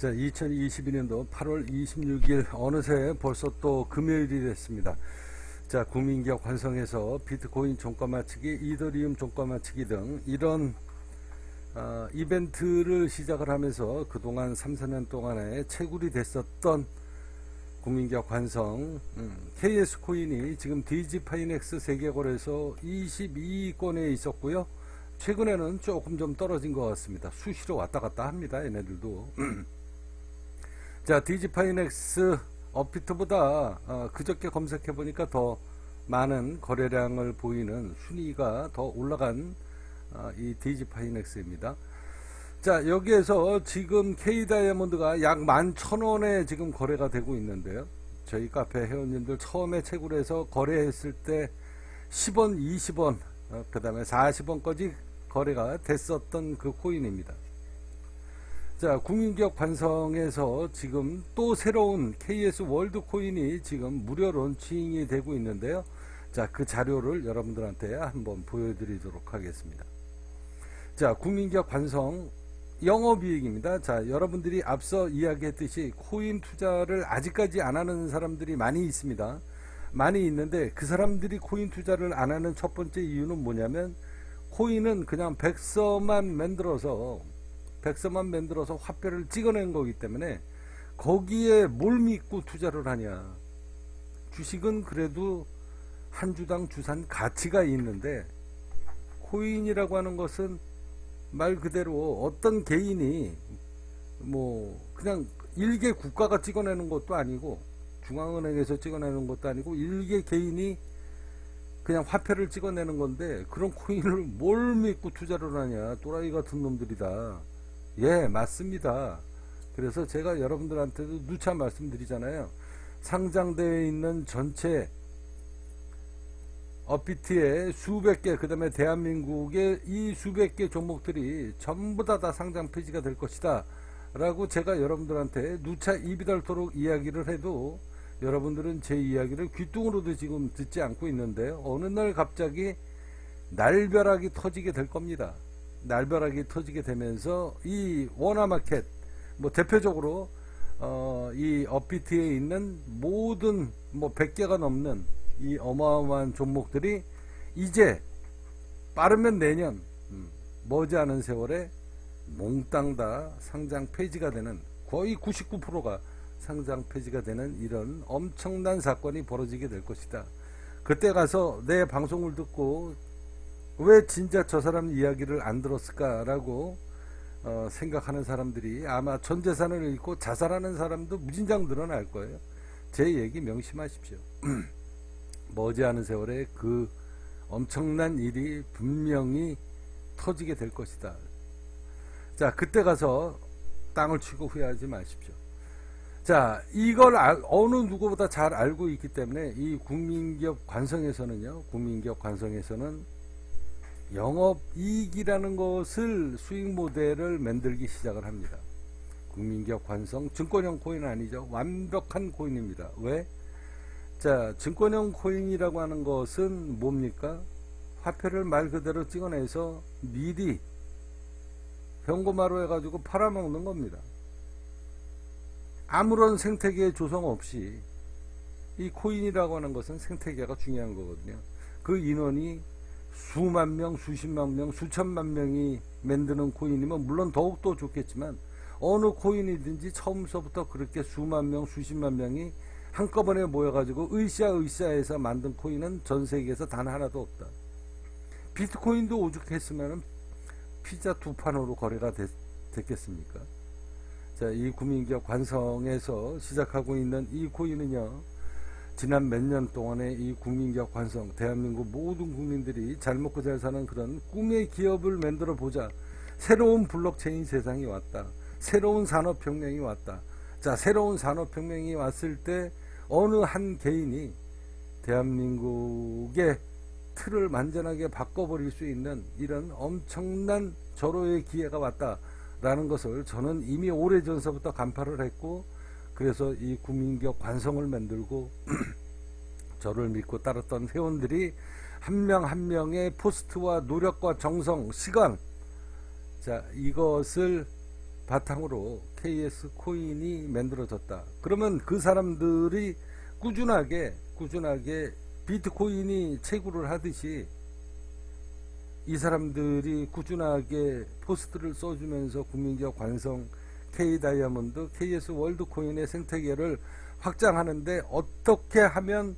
자, 2022년도 8월 26일 어느새 벌써 또 금요일이 됐습니다. 자, 국민기업 관성에서 비트코인 종가 맞추기, 이더리움 종가 맞추기 등 이런 이벤트를 시작을 하면서 그동안 3, 4년 동안에 채굴이 됐었던 국민기업 관성 KS 코인이 지금 DG파이넥스 세계거래소 22위권에 있었고요. 최근에는 조금 좀 떨어진 것 같습니다. 수시로 왔다 갔다 합니다. 얘네들도. 자, DG파이넥스 업비트보다 그저께 검색해 보니까 더 많은 거래량을 보이는 순위가 더 올라간 이 DG파이넥스입니다. 자, 여기에서 지금 K다이아몬드가 약 11,000원에 지금 거래가 되고 있는데요. 저희 카페 회원님들 처음에 채굴해서 거래했을 때 10원, 20원, 그 다음에 40원까지 거래가 됐었던 그 코인입니다. 자, 국민기업 관성에서 지금 또 새로운 KS 월드 코인이 지금 무료 론칭이 되고 있는데요. 자, 그 자료를 여러분들한테 한번 보여드리도록 하겠습니다. 자, 국민기업 관성 영업이익입니다. 자, 여러분들이 앞서 이야기했듯이 코인 투자를 아직까지 안 하는 사람들이 많이 있습니다. 많이 있는데 그 사람들이 코인 투자를 안 하는 첫 번째 이유는 뭐냐면 코인은 그냥 백서만 만들어서 화폐를 찍어낸 거기 때문에 거기에 뭘 믿고 투자를 하냐. 주식은 그래도 한 주당 주산 가치가 있는데 코인이라고 하는 것은 말 그대로 어떤 개인이 뭐 그냥 일개 국가가 찍어내는 것도 아니고 중앙은행에서 찍어내는 것도 아니고 일개 개인이 그냥 화폐를 찍어내는 건데 그런 코인을 뭘 믿고 투자를 하냐. 또라이 같은 놈들이다. 예, 맞습니다. 그래서 제가 여러분들한테도 누차 말씀드리잖아요. 상장되어 있는 전체 업비트의 수백 개, 그 다음에 대한민국의 이 수백 개 종목들이 전부 다 상장 폐지가 될 것이다 라고 제가 여러분들한테 누차 입이 닳도록 이야기를 해도 여러분들은 제 이야기를 귀뚱으로도 지금 듣지 않고 있는데요. 어느 날 갑자기 날벼락이 터지게 될 겁니다. 날벼락이 터지게 되면서 이 워너마켓, 뭐 대표적으로 이 업비트에 있는 모든 뭐 100개가 넘는 이 어마어마한 종목들이 이제 빠르면 내년 머지않은 세월에 몽땅 다 상장 폐지가 되는, 거의 99%가 상장 폐지가 되는 이런 엄청난 사건이 벌어지게 될 것이다. 그때 가서 내 방송을 듣고 왜 진짜 저 사람 이야기를 안 들었을까라고 생각하는 사람들이 아마 전 재산을 잃고 자살하는 사람도 무진장 늘어날 거예요. 제 얘기 명심하십시오. 머지않은 세월에 그 엄청난 일이 분명히 터지게 될 것이다. 자, 그때 가서 땅을 치고 후회하지 마십시오. 자, 이걸 어느 누구보다 잘 알고 있기 때문에 이 국민기업 관성에서는요, 영업이익이라는 것을 수익 모델을 만들기 시작을 합니다. 국민기업 관성 증권형 코인은 아니죠. 완벽한 코인입니다. 왜? 자, 증권형 코인이라고 하는 것은 뭡니까? 화폐를 말 그대로 찍어내서 미리 현금화로 해가지고 팔아먹는 겁니다. 아무런 생태계 조성 없이 이 코인이라고 하는 것은 생태계가 중요한 거거든요. 그 인원이 수만 명, 수십만 명, 수천만 명이 만드는 코인이면 물론 더욱더 좋겠지만 어느 코인이든지 처음서부터 그렇게 수만 명, 수십만 명이 한꺼번에 모여가지고 으쌰으쌰해서 만든 코인은 전 세계에서 단 하나도 없다. 비트코인도 오죽했으면 피자 두 판으로 거래가 됐겠습니까? 자, 이 국민기업 관성에서 시작하고 있는 이 코인은요, 지난 몇 년 동안의 이 국민기업 관성, 대한민국 모든 국민들이 잘 먹고 잘 사는 그런 꿈의 기업을 만들어 보자. 새로운 블록체인 세상이 왔다. 새로운 산업혁명이 왔다. 자, 새로운 산업혁명이 왔을 때 어느 한 개인이 대한민국의 틀을 완전하게 바꿔버릴 수 있는 이런 엄청난 절호의 기회가 왔다라는 것을 저는 이미 오래전서부터 간파를 했고, 그래서 이 국민기업 관성을 만들고 저를 믿고 따랐던 회원들이 한 명 한 명의 포스트와 노력과 정성, 시간, 자, 이것을 바탕으로 KS 코인이 만들어졌다. 그러면 그 사람들이 꾸준하게 비트코인이 채굴을 하듯이 이 사람들이 꾸준하게 포스트를 써주면서 국민기업 관성, K다이아몬드, KS 월드코인의 생태계를 확장하는데 어떻게 하면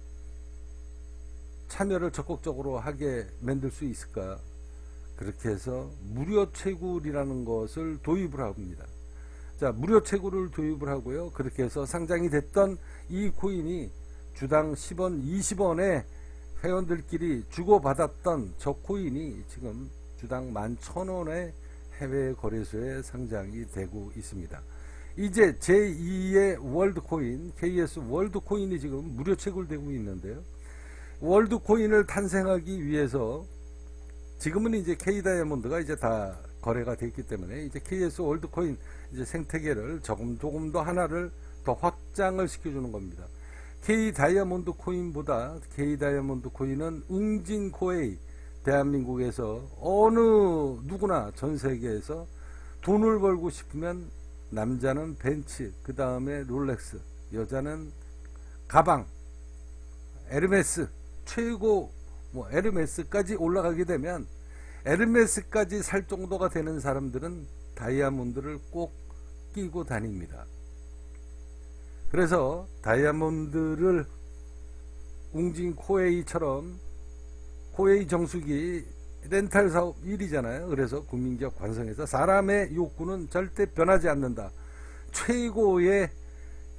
참여를 적극적으로 하게 만들 수 있을까? 그렇게 해서 무료 채굴이라는 것을 도입을 합니다. 자, 무료 채굴을 도입을 하고요. 그렇게 해서 상장이 됐던 이 코인이 주당 10원, 20원에 회원들끼리 주고받았던 저 코인이 지금 주당 11,000원에 해외 거래소에 상장이 되고 있습니다. 이제 제2의 월드코인, KS 월드코인이 지금 무료 채굴되고 있는데요. 월드코인을 탄생하기 위해서 지금은 이제 K다이아몬드가 이제 다 거래가 됐기 때문에 이제 KS 월드코인 이제 생태계를 조금 더 하나를 더 확장을 시켜주는 겁니다. K다이아몬드 코인보다 K다이아몬드 코인은 웅진코웨이, 대한민국에서 어느 누구나 전 세계에서 돈을 벌고 싶으면 남자는 벤츠, 그 다음에 롤렉스, 여자는 가방, 에르메스, 최고 에르메스까지 올라가게 되면 에르메스까지 살 정도가 되는 사람들은 다이아몬드를 꼭 끼고 다닙니다. 그래서 다이아몬드를 웅진 코웨이처럼 코웨이 정수기 렌탈 사업 1위잖아요. 그래서 국민기업 관성에서 사람의 욕구는 절대 변하지 않는다. 최고의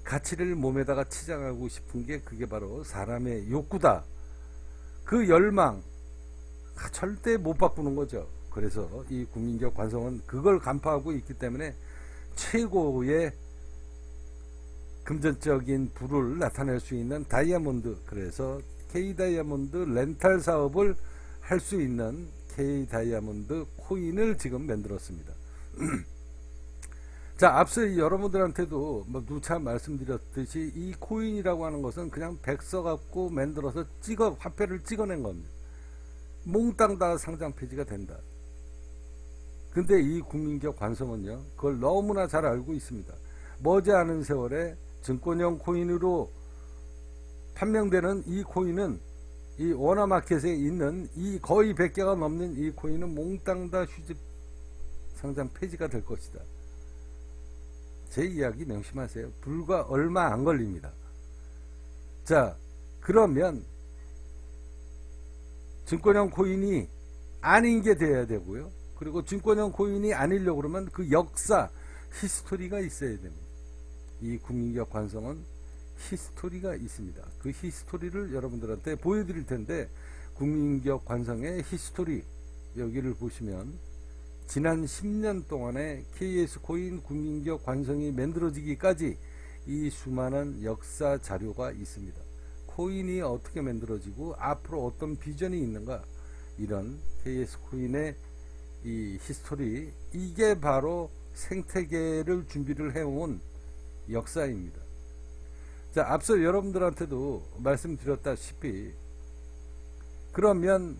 가치를 몸에다가 치장하고 싶은 게 그게 바로 사람의 욕구다. 그 열망 절대 못 바꾸는 거죠. 그래서 이 국민기업 관성은 그걸 간파하고 있기 때문에 최고의 금전적인 부를 나타낼 수 있는 다이아몬드, 그래서 K다이아몬드 렌탈 사업을 할 수 있는 K다이아몬드 코인을 지금 만들었습니다. 자, 앞서 여러분들한테도 누차 말씀드렸듯이 이 코인이라고 하는 것은 그냥 백서 갖고 만들어서 화폐를 찍어낸 겁니다. 몽땅 다 상장 폐지가 된다. 근데 이 국민기업 관성은요, 그걸 너무나 잘 알고 있습니다. 머지않은 세월에 증권형 코인으로 판명되는 이 코인은 이 워너마켓에 있는 이 거의 100개가 넘는 이 코인은 몽땅 다 휴집 상장 폐지가 될 것이다. 제 이야기 명심하세요. 불과 얼마 안 걸립니다. 자, 그러면 증권형 코인이 아닌 게 돼야 되고요. 그리고 증권형 코인이 아니려고 그러면 그 역사, 히스토리가 있어야 됩니다. 이 국민기업 관성은 히스토리가 있습니다. 그 히스토리를 여러분들한테 보여드릴 텐데, 국민기업 관성의 히스토리 여기를 보시면 지난 10년 동안에 KS 코인 국민기업 관성이 만들어지기까지 이 수많은 역사 자료가 있습니다. 코인이 어떻게 만들어지고 앞으로 어떤 비전이 있는가, 이런 KS 코인의 이 히스토리, 이게 바로 생태계를 준비를 해온 역사입니다. 자, 앞서 여러분들한테도 말씀드렸다시피, 그러면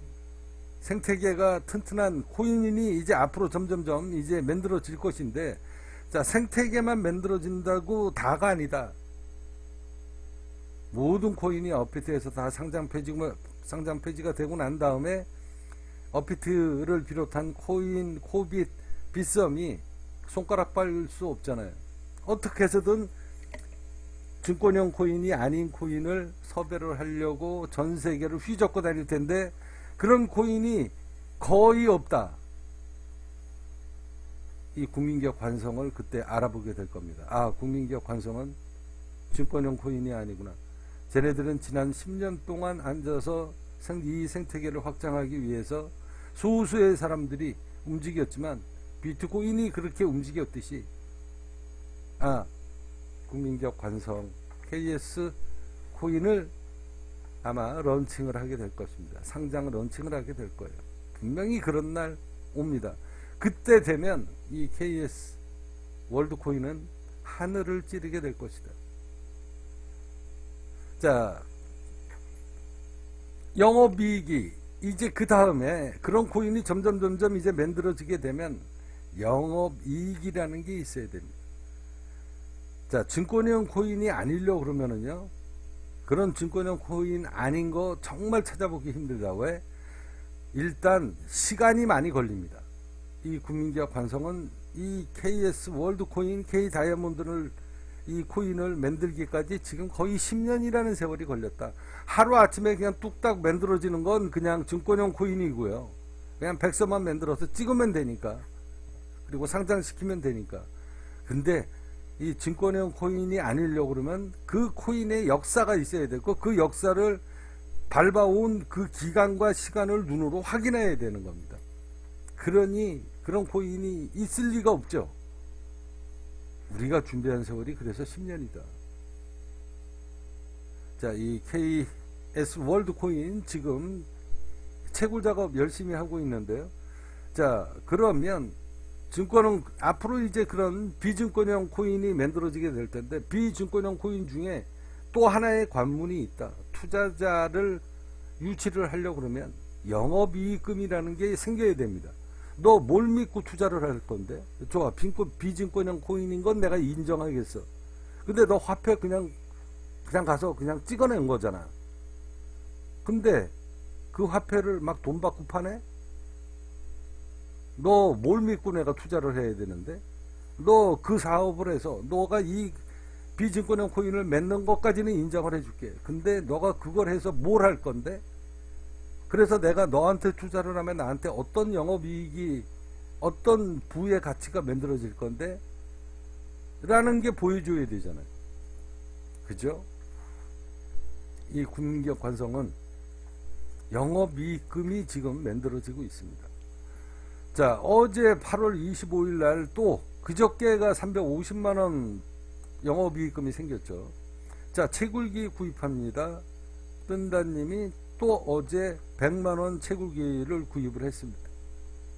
생태계가 튼튼한 코인이 이제 앞으로 점점점 이제 만들어질 것인데, 자, 생태계만 만들어진다고 다가 아니다. 모든 코인이 업비트에서 다 상장 폐지가 되고 난 다음에 업비트를 비롯한 코인, 코빗, 빗썸이 손가락 빨 수 없잖아요. 어떻게 해서든 증권형 코인이 아닌 코인을 섭외를 하려고 전 세계를 휘젓고 다닐 텐데, 그런 코인이 거의 없다. 이 국민기업 관성을 그때 알아보게 될 겁니다. 아, 국민기업 관성은 증권형 코인이 아니구나. 쟤네들은 지난 10년 동안 앉아서 이 생태계를 확장하기 위해서 소수의 사람들이 움직였지만 비트코인이 그렇게 움직였듯이, 아, 국민기업 관성 KS 코인을 아마 런칭을 하게 될 것입니다. 상장 런칭을 하게 될 거예요. 분명히 그런 날 옵니다. 그때 되면 이 KS 월드코인은 하늘을 찌르게 될 것이다. 자, 영업이익이 이제 그 다음에 그런 코인이 점점 이제 만들어지게 되면 영업이익이라는 게 있어야 됩니다. 자, 증권형 코인이 아니려고 그러면은요, 그런 증권형 코인 아닌 거 정말 찾아보기 힘들다. 왜? 일단 시간이 많이 걸립니다. 이 국민기업 관성은 이 KS 월드코인, K 다이아몬드를 이 코인을 만들기까지 지금 거의 10년이라는 세월이 걸렸다. 하루아침에 그냥 뚝딱 만들어지는 건 그냥 증권형 코인이고요. 그냥 백서만 만들어서 찍으면 되니까, 그리고 상장시키면 되니까. 근데 이 증권형 코인이 아니려고 그러면 그 코인의 역사가 있어야 되고, 그 역사를 밟아온 그 기간과 시간을 눈으로 확인해야 되는 겁니다. 그러니 그런 코인이 있을 리가 없죠. 우리가 준비한 세월이 그래서 10년이다. 자, 이 KS 월드코인 지금 채굴 작업 열심히 하고 있는데요. 자, 그러면 증권은 앞으로 이제 그런 비증권형 코인이 만들어지게 될 텐데, 비증권형 코인 중에 또 하나의 관문이 있다. 투자자를 유치를 하려고 그러면 영업이익금이라는 게 생겨야 됩니다. 너 뭘 믿고 투자를 할 건데? 좋아, 비증권형 코인인 건 내가 인정하겠어. 근데 너 화폐 그냥 가서 그냥 찍어낸 거잖아. 근데 그 화폐를 막 돈 받고 파네? 너 뭘 믿고 내가 투자를 해야 되는데? 너 그 사업을 해서 너가 이 비증권형 코인을 맺는 것까지는 인정을 해줄게. 근데 너가 그걸 해서 뭘 할 건데? 그래서 내가 너한테 투자를 하면 나한테 어떤 영업이익이, 어떤 부의 가치가 만들어질 건데? 라는 게 보여줘야 되잖아요. 그죠? 이 국민기업 관성은 영업이익금이 지금 만들어지고 있습니다. 자, 어제 8월 25일 날 또 그저께가 350만원 영업이익금이 생겼죠. 자, 채굴기 구입합니다. 뜬다님이 또 어제 100만원 채굴기를 구입을 했습니다.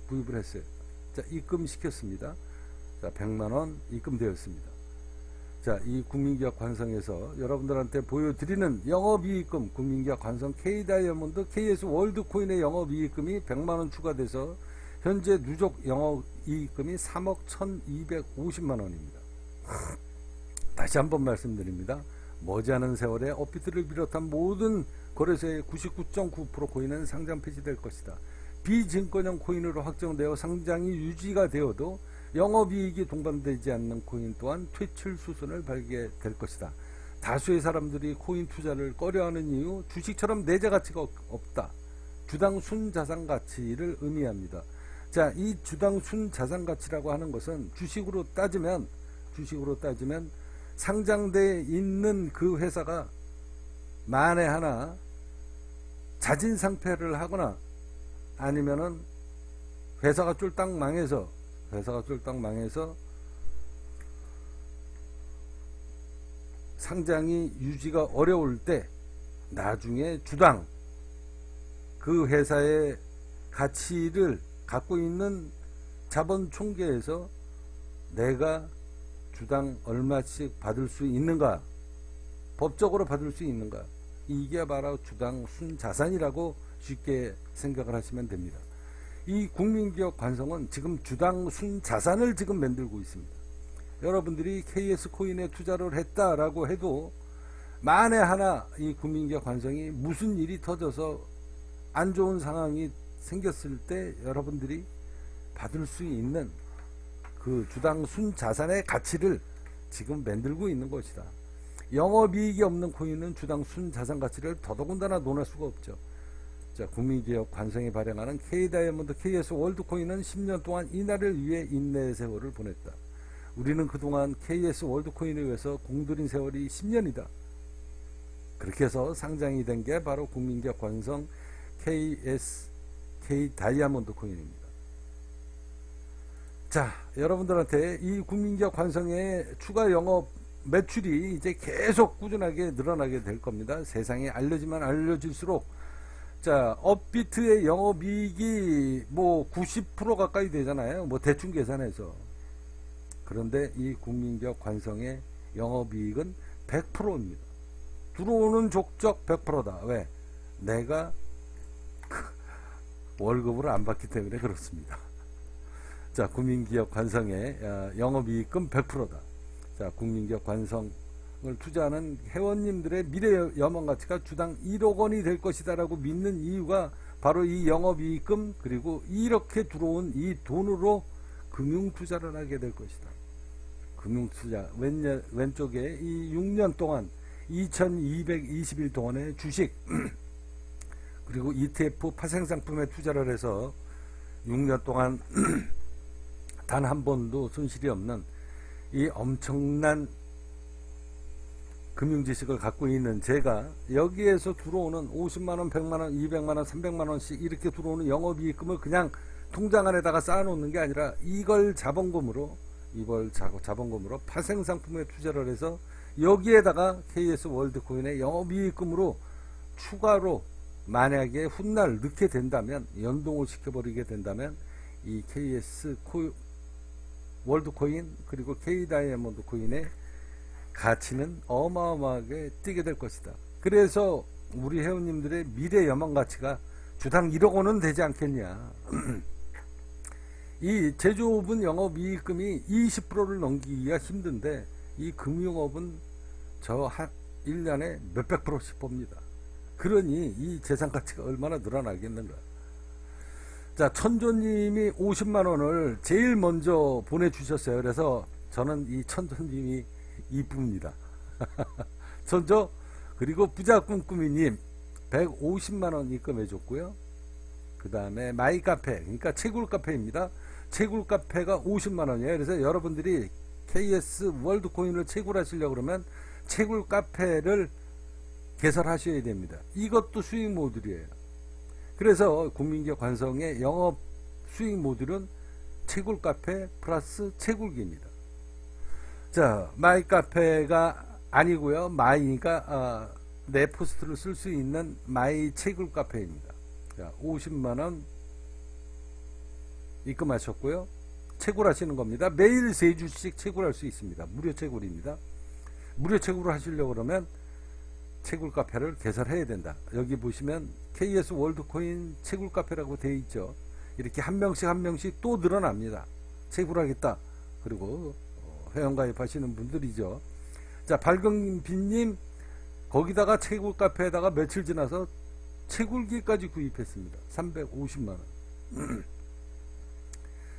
구입을 했어요. 자, 입금시켰습니다. 자, 100만원 입금되었습니다. 자, 이 국민기업 관성에서 여러분들한테 보여드리는 영업이익금, 국민기업 관성 K다이아몬드, KS 월드코인의 영업이익금이 100만원 추가돼서 현재 누적 영업이익금이 3억 1250만원입니다. 다시 한번 말씀드립니다. 머지않은 세월에 업비트를 비롯한 모든 거래소의 99.9% 코인은 상장 폐지될 것이다. 비증권형 코인으로 확정되어 상장이 유지가 되어도 영업이익이 동반되지 않는 코인 또한 퇴출 수순을 밟게 될 것이다. 다수의 사람들이 코인 투자를 꺼려하는 이유, 주식처럼 내재 가치가 없다. 주당 순자산 가치를 의미합니다. 자, 이 주당 순자산 가치라고 하는 것은 주식으로 따지면 상장되어 있는 그 회사가 만에 하나 자진상폐를 하거나 아니면은 회사가 쫄딱 망해서 상장이 유지가 어려울 때 나중에 주당 그 회사의 가치를 갖고 있는 자본 총계에서 내가 주당 얼마씩 받을 수 있는가, 법적으로 받을 수 있는가, 이게 바로 주당 순자산이라고 쉽게 생각을 하시면 됩니다. 이 국민기업 관성은 지금 주당 순자산을 지금 만들고 있습니다. 여러분들이 KS코인에 투자를 했다라고 해도 만에 하나 이 국민기업 관성이 무슨 일이 터져서 안 좋은 상황이 생겼을 때 여러분들이 받을 수 있는 그 주당 순자산의 가치를 지금 만들고 있는 것이다. 영업이익이 없는 코인은 주당 순자산 가치를 더더군다나 논할 수가 없죠. 자, 국민기업 관성이 발행하는 K다이아몬드 KS 월드코인은 10년 동안 이날을 위해 인내의 세월을 보냈다. 우리는 그동안 KS 월드코인에 의해서 공들인 세월이 10년이다. 그렇게 해서 상장이 된 게 바로 국민기업 관성 K다이아몬드 코인입니다. 자, 여러분들한테 이 국민기업 관성의 추가 영업 매출이 이제 계속 꾸준하게 늘어나게 될 겁니다. 세상에 알려지면 알려질수록, 자, 업비트의 영업이익이 뭐 90% 가까이 되잖아요. 뭐 대충 계산해서. 그런데 이 국민기업 관성의 영업이익은 100%입니다. 들어오는 족적 100%다. 왜? 내가 월급을 안 받기 때문에 그렇습니다. 자, 국민기업 관성의 영업이익금 100%다. 자, 국민기업 관성을 투자하는 회원님들의 미래 염원가치가 주당 1억 원이 될 것이다 라고 믿는 이유가 바로 이 영업이익금, 그리고 이렇게 들어온 이 돈으로 금융투자를 하게 될 것이다. 금융투자, 왼쪽에 이 6년 동안 2220일 동안의 주식 그리고 ETF 파생상품에 투자를 해서 6년 동안 단 한 번도 손실이 없는 이 엄청난 금융지식을 갖고 있는 제가 여기에서 들어오는 50만원, 100만원, 200만원, 300만원씩 이렇게 들어오는 영업이익금을 그냥 통장 안에다가 쌓아놓는 게 아니라 이걸 자본금으로 파생상품에 투자를 해서 여기에다가 KS 월드코인의 영업이익금으로 추가로 만약에 훗날 넣게 된다면, 연동을 시켜버리게 된다면 이 KS 월드코인 그리고 K 다이아몬드 코인의 가치는 어마어마하게 뛰게 될 것이다. 그래서 우리 회원님들의 미래 염원가치가 주당 1억 원은 되지 않겠냐. 이 제조업은 영업이익금이 20%를 넘기기가 힘든데 이 금융업은 저 한 1년에 몇백 프로씩 봅니다. 그러니 이 재산가치가 얼마나 늘어나겠는가. 자, 천조님이 50만원을 제일 먼저 보내주셨어요. 그래서 저는 이 천조님이 이쁩니다. 천조, 그리고 부자꿈꾸미님 150만원 입금해줬고요. 그 다음에 마이카페, 그러니까 채굴카페입니다. 채굴카페가 50만원이에요. 그래서 여러분들이 KS 월드코인을 채굴하시려고 그러면 채굴카페를 개설하셔야 됩니다. 이것도 수익 모듈이에요. 그래서 국민기업 관성의 영업 수익 모듈은 채굴카페 플러스 채굴기입니다. 자, 마이카페가 아니고요. 마이가 내 포스트를 쓸 수 있는 마이 채굴카페입니다. 자, 50만원 입금하셨고요. 채굴하시는 겁니다. 매일 3주씩 채굴할 수 있습니다. 무료 채굴입니다. 무료 채굴을 하시려고 그러면 채굴카페를 개설해야 된다. 여기 보시면 KS 월드코인 채굴카페라고 되어 있죠. 이렇게 한 명씩 또 늘어납니다. 채굴하겠다. 그리고 회원가입 하시는 분들이죠. 자, 밝은빛님 거기다가 채굴카페에다가 며칠 지나서 채굴기까지 구입했습니다. 350만원.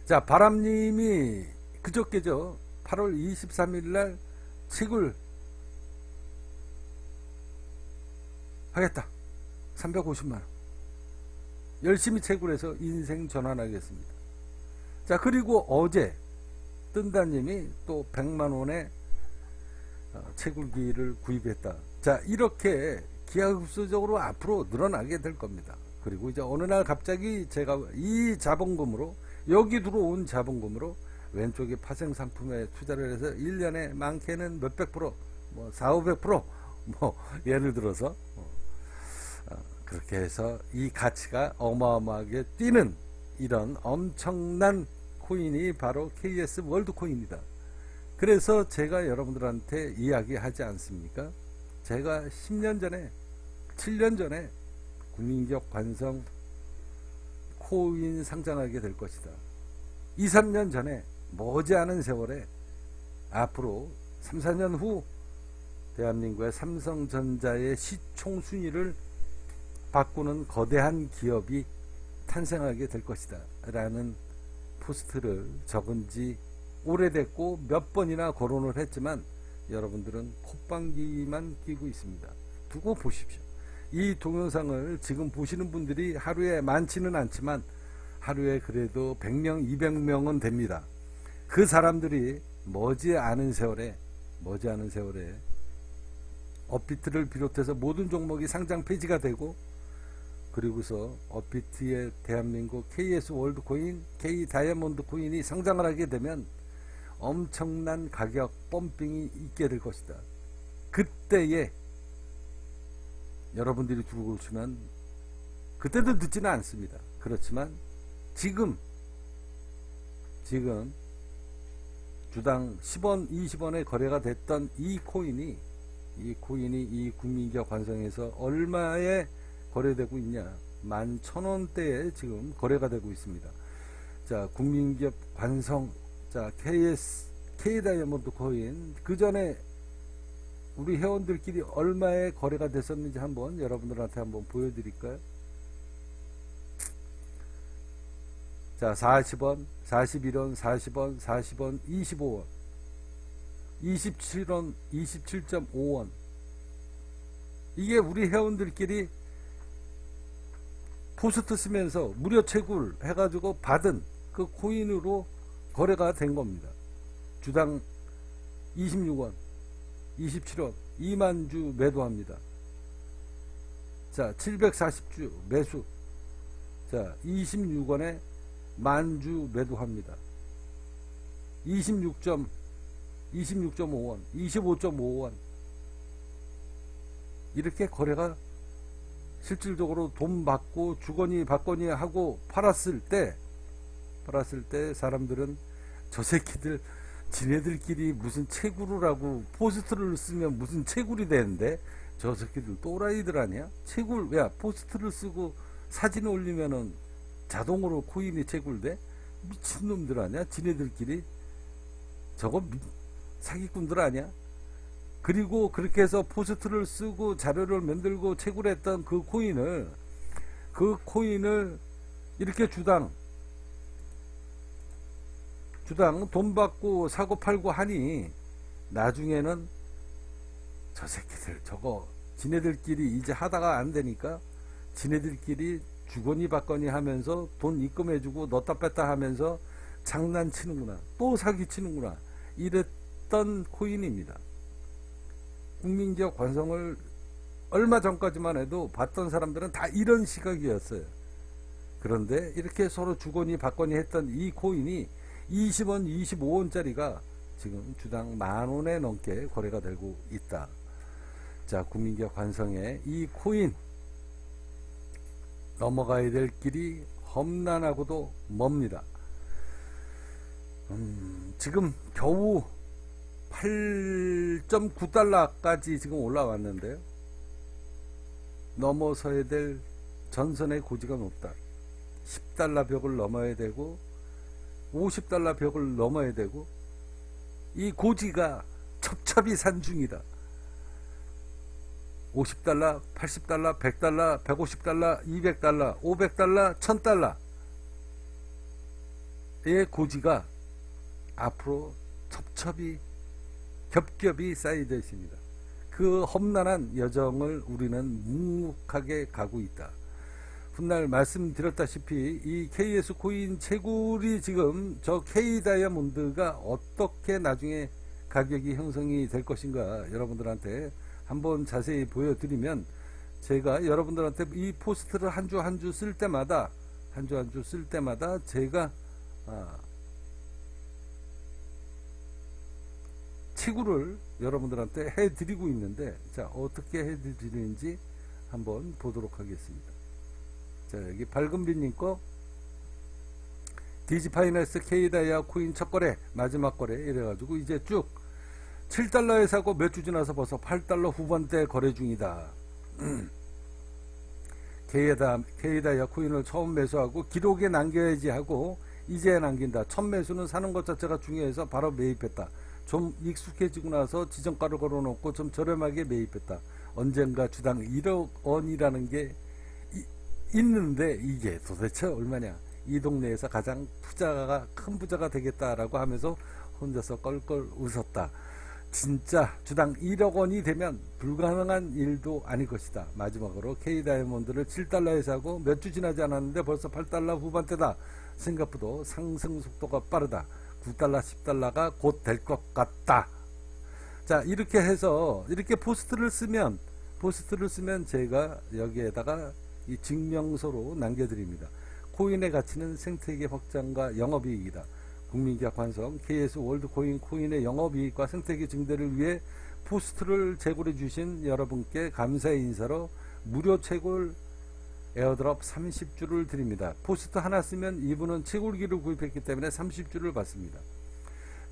자, 바람님이 그저께죠. 8월 23일날 채굴 하겠다. 350만원. 열심히 채굴해서 인생 전환하겠습니다. 자, 그리고 어제 뜬다님이 또 100만원의 채굴기를 구입했다. 자, 이렇게 기하급수적으로 앞으로 늘어나게 될 겁니다. 그리고 이제 어느 날 갑자기 제가 이 자본금으로, 여기 들어온 자본금으로 왼쪽에 파생상품에 투자를 해서 1년에 많게는 몇백 프로, 뭐 400~500%, 뭐 예를 들어서 그렇게 해서 이 가치가 어마어마하게 뛰는 이런 엄청난 코인이 바로 KS 월드코인입니다. 그래서 제가 여러분들한테 이야기하지 않습니까? 제가 10년 전에, 7년 전에 국민기업 관성 코인 상장하게 될 것이다. 2, 3년 전에 머지않은 세월에 앞으로 3, 4년 후 대한민국의 삼성전자의 시총 순위를 바꾸는 거대한 기업이 탄생하게 될 것이다 라는 포스트를 적은 지 오래됐고 몇 번이나 거론을 했지만 여러분들은 콧방귀만 끼고 있습니다. 두고 보십시오. 이 동영상을 지금 보시는 분들이 하루에 많지는 않지만 하루에 그래도 100명, 200명은 됩니다. 그 사람들이 머지않은 세월에 업비트를 비롯해서 모든 종목이 상장 폐지가 되고, 그리고서 업비트의 대한민국 KS 월드코인, K 다이아몬드 코인이 상장을 하게 되면 엄청난 가격 펌핑이 있게 될 것이다. 그때에 여러분들이 들어오시면 그때도 늦지는 않습니다. 그렇지만 지금 주당 10원, 20원에 거래가 됐던 이 코인이 이 국민기업 관성에서 얼마에 거래되고 있냐? 11,000원대에 지금 거래가 되고 있습니다. 자, 국민기업 관성, 자, K 다이아몬드 코인, 그 전에 우리 회원들끼리 얼마에 거래가 됐었는지 한번 여러분들한테 한번 보여드릴까요? 자, 40원, 41원, 40원, 40원, 25원, 27원, 27.5원. 이게 우리 회원들끼리 포스트 쓰면서 무료 채굴 해가지고 받은 그 코인으로 거래가 된 겁니다. 주당 26원, 27원, 2만 주 매도합니다. 자, 740주 매수. 자, 26원에 만주 매도합니다. 26.5원, 25.5원. 이렇게 거래가 실질적으로 돈 받고 주거니 받거니 하고 팔았을 때 사람들은 저 새끼들 지네들끼리 무슨 채굴을 하고 포스트를 쓰면 무슨 채굴이 되는데 저 새끼들 또라이들 아니야? 채굴, 야, 포스트를 쓰고 사진 올리면은 자동으로 코인이 채굴돼? 미친놈들 아니야? 지네들끼리 저거 사기꾼들 아니야? 그리고 그렇게 해서 포스트를 쓰고 자료를 만들고 채굴했던 그 코인을 이렇게 주당 돈 받고 사고 팔고 하니 나중에는 저 새끼들 저거 지네들끼리 이제 하다가 안 되니까 지네들끼리 주거니 받거니 하면서 돈 입금해주고 넣다 뺐다 하면서 장난치는구나, 또 사기치는구나, 이랬던 코인입니다. 국민기업 관성을 얼마 전까지만 해도 봤던 사람들은 다 이런 시각이었어요. 그런데 이렇게 서로 주거니 받거니 했던 이 코인이 20원, 25원짜리가 지금 주당 만원에 넘게 거래가 되고 있다. 자, 국민기업 관성의 이 코인 넘어가야 될 길이 험난하고도 멉니다. 지금 겨우 8.9달러까지 지금 올라왔는데요. 넘어서야 될 전선의 고지가 높다. 10달러 벽을 넘어야 되고 50달러 벽을 넘어야 되고 이 고지가 첩첩이 산중이다. 50달러, 80달러, 100달러, 150달러, 200달러, 500달러, 1000달러의 고지가 앞으로 첩첩이 겹겹이 쌓여져 있습니다. 그 험난한 여정을 우리는 묵묵하게 가고 있다. 훗날 말씀드렸다시피 이 KS 코인 채굴이 지금 저 K 다이아몬드가 어떻게 나중에 가격이 형성이 될 것인가 여러분들한테 한번 자세히 보여드리면, 제가 여러분들한테 이 포스트를 한 주 한 주 쓸 때마다 제가 채굴을 여러분들한테 해드리고 있는데, 자, 어떻게 해드리는지 한번 보도록 하겠습니다. 자, 여기 밝은빛님 거 디지파이낸스 K다이아 코인 첫 거래, 마지막 거래 이래가지고 이제 쭉 7달러에 사고 몇 주 지나서 벌써 8달러 후반대 거래 중이다. K다이아 코인을 처음 매수하고 기록에 남겨야지 하고 이제 남긴다. 첫 매수는 사는 것 자체가 중요해서 바로 매입했다. 좀 익숙해지고 나서 지정가를 걸어놓고 좀 저렴하게 매입했다. 언젠가 주당 1억 원이라는 게 있는데 이게 도대체 얼마냐. 이 동네에서 가장 큰 부자가 되겠다라고 하면서 혼자서 껄껄 웃었다. 진짜 주당 1억 원이 되면 불가능한 일도 아닐 것이다. 마지막으로 K다이아몬드를 7달러에 사고 몇 주 지나지 않았는데 벌써 8달러 후반대다. 생각보다 상승 속도가 빠르다. 9달러, 10달러가 곧 될 것 같다. 자, 이렇게 해서 이렇게 포스트를 쓰면 제가 여기에다가 이 증명서로 남겨드립니다. 코인의 가치는 생태계 확장과 영업이익이다. 국민기업 관성 KS 월드코인 코인의 영업이익과 생태계 증대를 위해 포스트를 제공해 주신 여러분께 감사의 인사로 무료 채굴 에어드롭 30주를 드립니다. 포스트 하나 쓰면 이분은 채굴기를 구입했기 때문에 30주를 받습니다.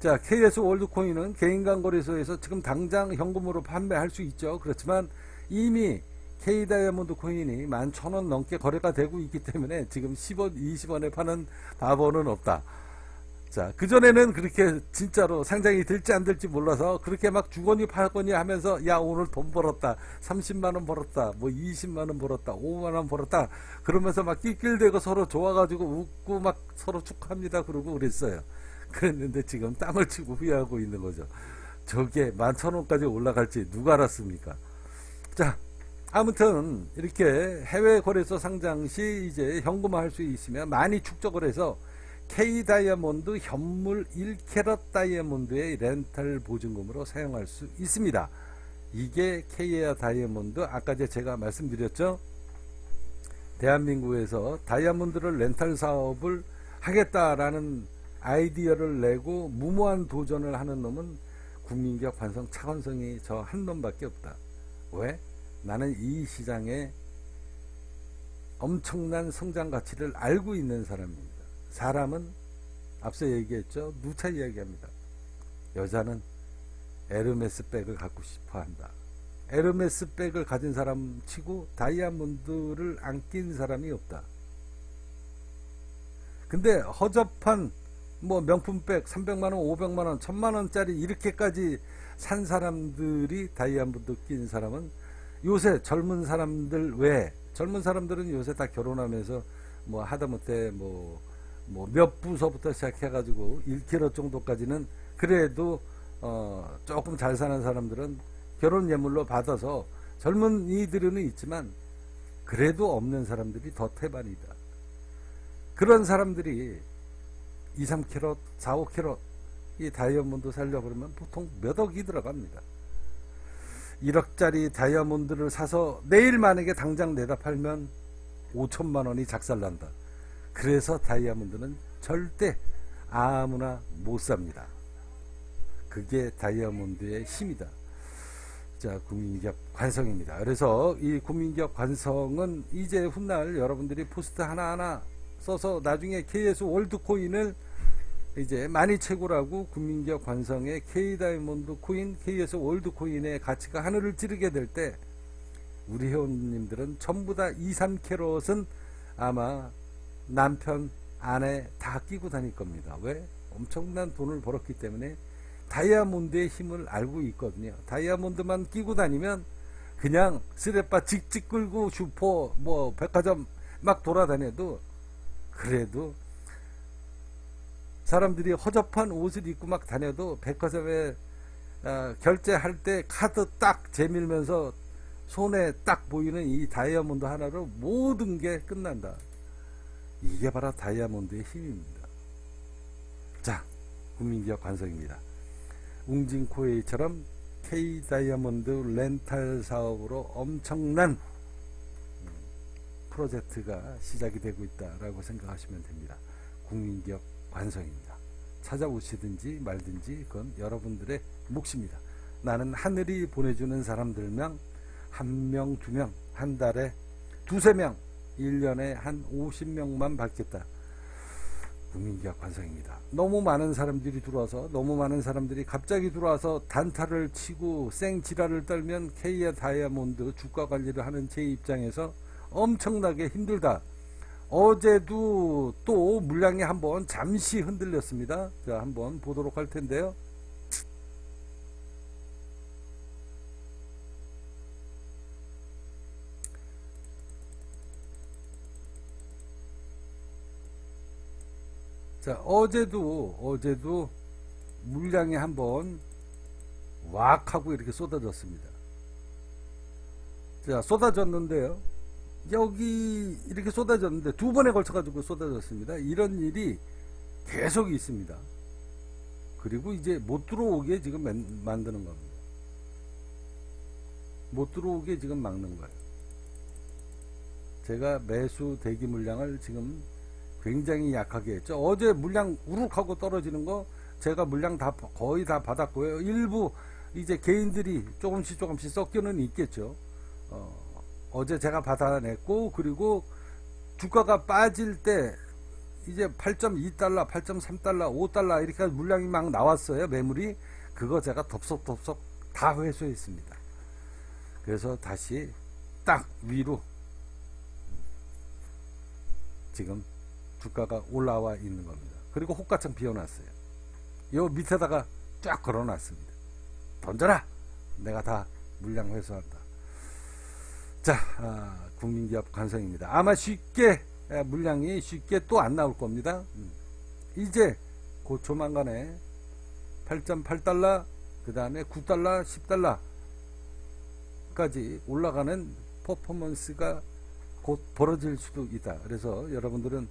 자, KS 월드코인은 개인 간 거래소에서 지금 당장 현금으로 판매할 수 있죠. 그렇지만 이미 K 다이아몬드 코인이 11,000원 넘게 거래가 되고 있기 때문에 지금 10원, 20원에 파는 바보는 없다. 자, 그전에는 그렇게 진짜로 상장이 될지 안 될지 몰라서 그렇게 막 주거니 팔거니 하면서 야, 오늘 돈 벌었다. 30만원 벌었다. 뭐 20만원 벌었다. 5만원 벌었다. 그러면서 막 낄낄대고 서로 좋아가지고 웃고 막 서로 축하합니다. 그러고 그랬어요. 그랬는데 지금 땅을 치고 후회하고 있는 거죠. 저게 11,000원까지 올라갈지 누가 알았습니까? 자, 아무튼 이렇게 해외 거래소 상장 시 이제 현금화할 수 있으면 많이 축적을 해서 K 다이아몬드 현물 1캐럿 다이아몬드의 렌탈 보증금으로 사용할 수 있습니다. 이게 K에어 다이아몬드, 아까 제가 말씀드렸죠. 대한민국에서 다이아몬드를 렌탈 사업을 하겠다라는 아이디어를 내고 무모한 도전을 하는 놈은 국민기업 관성 차관성이 저 한 놈밖에 없다. 왜? 나는 이 시장에 엄청난 성장 가치를 알고 있는 사람입니다. 사람은 앞서 얘기했죠. 누차 이야기합니다. 여자는 에르메스 백을 갖고 싶어 한다. 에르메스 백을 가진 사람 치고 다이아몬드를 안 낀 사람이 없다. 근데 허접한 뭐 명품백 300만원, 500만원, 1000만원짜리 이렇게까지 산 사람들이 다이아몬드 낀 사람은 요새 젊은 사람들 외에, 젊은 사람들은 요새 다 결혼하면서 뭐 하다못해 뭐 몇 부서부터 시작해가지고 1kg 정도까지는 그래도 조금 잘 사는 사람들은 결혼 예물로 받아서 젊은이들은 있지만 그래도 없는 사람들이 더 태반이다. 그런 사람들이 2, 3kg, 4, 5kg 이 다이아몬드 살려고 그러면 보통 몇 억이 들어갑니다. 1억짜리 다이아몬드를 사서 내일 만약에 당장 내다 팔면 5천만 원이 작살난다. 그래서 다이아몬드는 절대 아무나 못 삽니다. 그게 다이아몬드의 힘이다. 자, 국민기업 관성입니다. 그래서 이 국민기업 관성은 이제 훗날 여러분들이 포스트 하나하나 써서 나중에 KS 월드코인을 이제 많이 채굴하고 국민기업 관성의 K 다이아몬드 코인, KS 월드코인의 가치가 하늘을 찌르게 될 때 우리 회원님들은 전부 다 2, 3캐럿은 아마 남편, 아내 다 끼고 다닐 겁니다. 왜? 엄청난 돈을 벌었기 때문에 다이아몬드의 힘을 알고 있거든요. 다이아몬드만 끼고 다니면 그냥 쓰레빠 직직 끌고 슈퍼 뭐 백화점 막 돌아다녀도 그래도 사람들이 허접한 옷을 입고 막 다녀도 백화점에 결제할 때 카드 딱 재밀면서 손에 딱 보이는 이 다이아몬드 하나로 모든 게 끝난다. 이게 바로 다이아몬드의 힘입니다. 자, 국민기업 관성입니다. 웅진코웨이처럼 K 다이아몬드 렌탈 사업으로 엄청난 프로젝트가 시작이 되고 있다라고 생각하시면 됩니다. 국민기업 관성입니다. 찾아오시든지 말든지 그건 여러분들의 몫입니다. 나는 하늘이 보내주는 사람들명 1명, 2명, 한 달에 2, 3명, 1년에 한 50명만 받겠다. 국민기업 관성입니다. 너무 많은 사람들이 들어와서 너무 많은 사람들이 갑자기 들어와서 단타를 치고 생지랄을 떨면 K의 다이아몬드 주가 관리를 하는 제 입장에서 엄청나게 힘들다. 어제도 또 물량이 한번 잠시 흔들렸습니다. 자, 한번 보도록 할 텐데요. 자, 어제도 물량이 한번 왁 하고 이렇게 쏟아졌습니다. 자, 쏟아졌는데요. 여기 이렇게 쏟아졌는데 두 번에 걸쳐 가지고 쏟아졌습니다. 이런 일이 계속 있습니다. 그리고 이제 못 들어오게 지금 만드는 겁니다. 못 들어오게 지금 막는 거예요. 제가 매수 대기 물량을 지금 굉장히 약하게 했죠. 어제 물량 우룩하고 떨어지는 거 제가 물량 다 거의 다 받았고요. 일부 이제 개인들이 조금씩 섞여는 있겠죠. 어제 제가 받아냈고, 그리고 주가가 빠질 때 이제 8.2달러, 8.3달러, 5달러 이렇게 물량이 막 나왔어요. 매물이. 그거 제가 덥석덥석 다 회수했습니다. 그래서 다시 딱 위로 지금 주가가 올라와 있는 겁니다. 그리고 호가창 비워놨어요. 요 밑에다가 쫙 걸어놨습니다. 던져라! 내가 다 물량 회수한다. 자, 국민기업 관성입니다. 아마 쉽게 물량이 쉽게 또 안 나올 겁니다. 이제 곧 조만간에 8.8달러, 그 다음에 9달러, 10달러까지 올라가는 퍼포먼스가 곧 벌어질 수도 있다. 그래서 여러분들은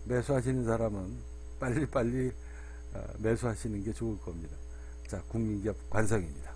매수하시는 사람은 빨리빨리 매수하시는 게 좋을 겁니다. 자, 국민기업 관성입니다.